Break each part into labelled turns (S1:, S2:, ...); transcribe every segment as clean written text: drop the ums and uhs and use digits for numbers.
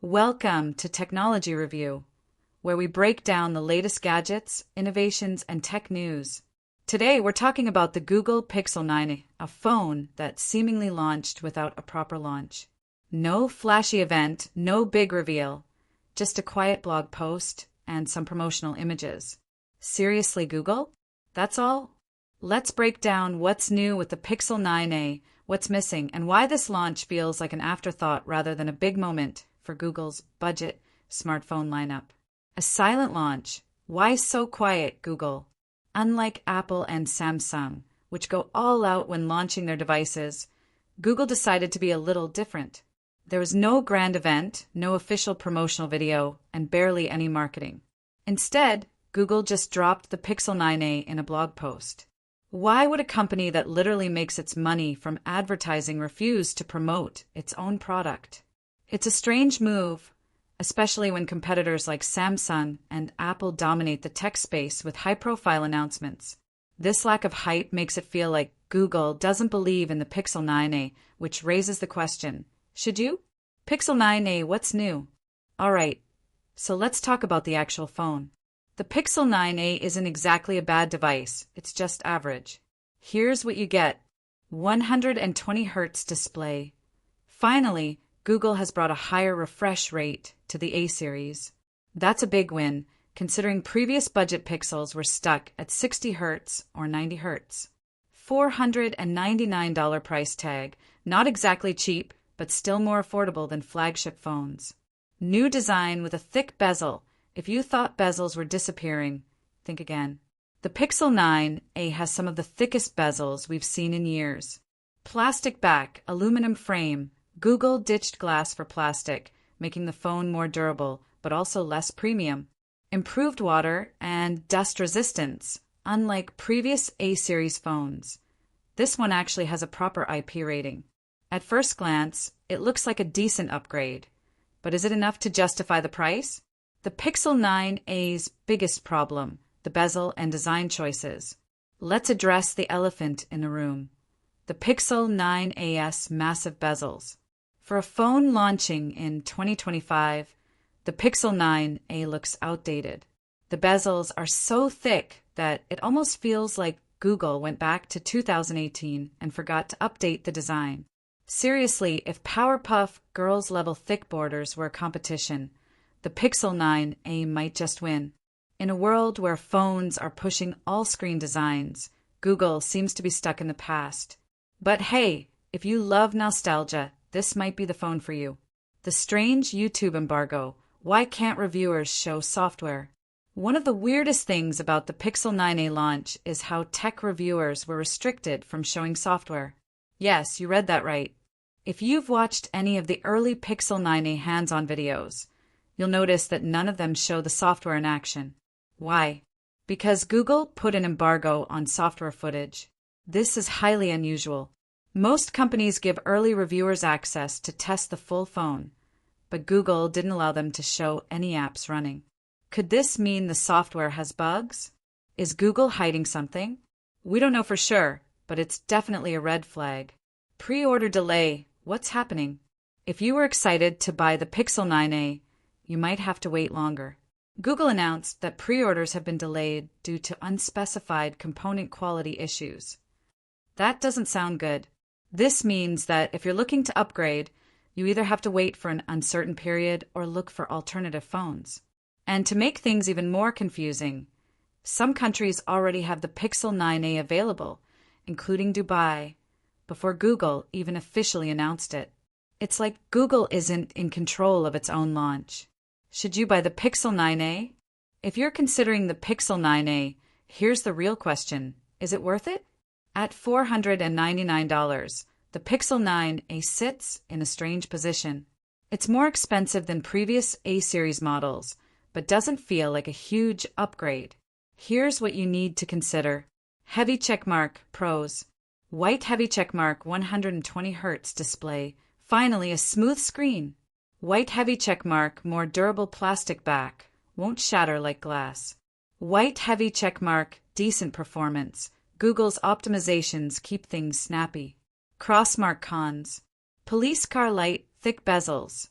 S1: Welcome to Technology Review, where we break down the latest gadgets, innovations, and tech news. Today, we're talking about the Google Pixel 9, a phone that seemingly launched without a proper launch. No flashy event, no big reveal, just a quiet blog post and some promotional images. Seriously, Google? That's all? Let's break down what's new with the Pixel 9a, what's missing, and why this launch feels like an afterthought rather than a big moment for Google's budget smartphone lineup. A silent launch. Why so quiet, Google? Unlike Apple and Samsung, which go all out when launching their devices, Google decided to be a little different. There was no grand event, no official promotional video, and barely any marketing. Instead, Google just dropped the Pixel 9a in a blog post. Why would a company that literally makes its money from advertising refuse to promote its own product? It's a strange move, especially when competitors like Samsung and Apple dominate the tech space with high-profile announcements. This lack of hype makes it feel like Google doesn't believe in the Pixel 9a, which raises the question, should you? Pixel 9a, what's new? Alright, so let's talk about the actual phone. The Pixel 9a isn't exactly a bad device, it's just average. Here's what you get. 120Hz display. Finally, Google has brought a higher refresh rate to the A series. That's a big win, considering previous budget Pixels were stuck at 60Hz or 90Hz. $499 price tag, not exactly cheap, but still more affordable than flagship phones. New design with a thick bezel. If you thought bezels were disappearing, think again. The Pixel 9a has some of the thickest bezels we've seen in years. Plastic back, aluminum frame. Google ditched glass for plastic, making the phone more durable, but also less premium. Improved water and dust resistance, unlike previous A-series phones. This one actually has a proper IP rating. At first glance, it looks like a decent upgrade. But is it enough to justify the price? The Pixel 9a's biggest problem, the bezel and design choices. Let's address the elephant in the room. The Pixel 9a's massive bezels. For a phone launching in 2025, the Pixel 9a looks outdated. The bezels are so thick that it almost feels like Google went back to 2018 and forgot to update the design. Seriously, if Powerpuff Girls level thick borders were a competition, the Pixel 9a might just win. In a world where phones are pushing all-screen designs, Google seems to be stuck in the past. But hey, if you love nostalgia, this might be the phone for you. The strange YouTube embargo. Why can't reviewers show software? One of the weirdest things about the Pixel 9a launch is how tech reviewers were restricted from showing software. Yes, you read that right. If you've watched any of the early Pixel 9a hands-on videos, you'll notice that none of them show the software in action. Why? Because Google put an embargo on software footage. This is highly unusual. Most companies give early reviewers access to test the full phone, but Google didn't allow them to show any apps running. Could this mean the software has bugs? Is Google hiding something? We don't know for sure, but it's definitely a red flag. Pre-order delay. What's happening? If you were excited to buy the Pixel 9a, you might have to wait longer. Google announced that pre-orders have been delayed due to unspecified component quality issues. That doesn't sound good. This means that if you're looking to upgrade, you either have to wait for an uncertain period or look for alternative phones. And to make things even more confusing, some countries already have the Pixel 9a available, including Dubai, before Google even officially announced it. It's like Google isn't in control of its own launch. Should you buy the Pixel 9a? If you're considering the Pixel 9a, here's the real question. Is it worth it? At $499, the Pixel 9a sits in a strange position. It's more expensive than previous A-series models, but doesn't feel like a huge upgrade. Here's what you need to consider. Heavy checkmark, pros. White heavy checkmark 120Hz display. Finally, a smooth screen. White heavy checkmark, more durable plastic back. Won't shatter like glass. White heavy checkmark, decent performance. Google's optimizations keep things snappy. Crossmark cons. Police car light, thick bezels.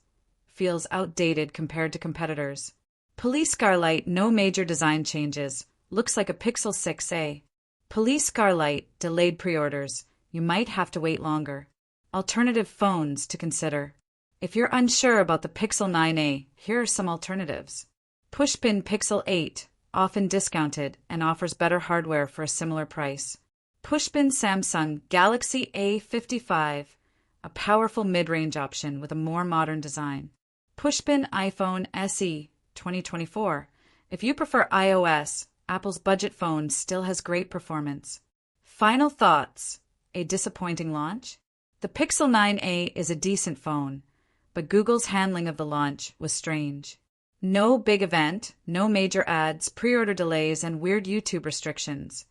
S1: feels outdated compared to competitors. Police Starlight, no major design changes. Looks like a Pixel 6a. Police Starlight, delayed pre-orders. You might have to wait longer. Alternative phones to consider. If you're unsure about the Pixel 9a, here are some alternatives. Pushpin Pixel 8, often discounted and offers better hardware for a similar price. Pushpin Samsung Galaxy A55, a powerful mid-range option with a more modern design. Pushpin iPhone SE 2024. If you prefer iOS, Apple's budget phone still has great performance. Final thoughts. A disappointing launch? The Pixel 9a is a decent phone, but Google's handling of the launch was strange. No big event, no major ads, pre-order delays, and weird YouTube restrictions.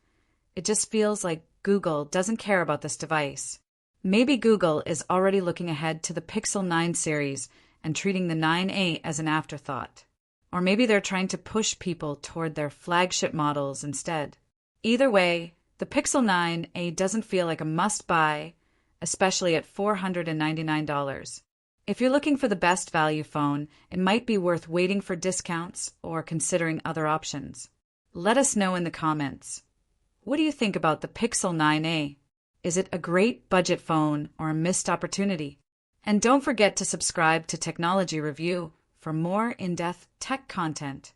S1: It just feels like Google doesn't care about this device. Maybe Google is already looking ahead to the Pixel 9 series and treating the 9a as an afterthought. Or maybe they're trying to push people toward their flagship models instead. Either way, the Pixel 9a doesn't feel like a must-buy, especially at $499. If you're looking for the best value phone, it might be worth waiting for discounts or considering other options. Let us know in the comments. What do you think about the Pixel 9a? Is it a great budget phone or a missed opportunity? And don't forget to subscribe to Technology Review for more in-depth tech content.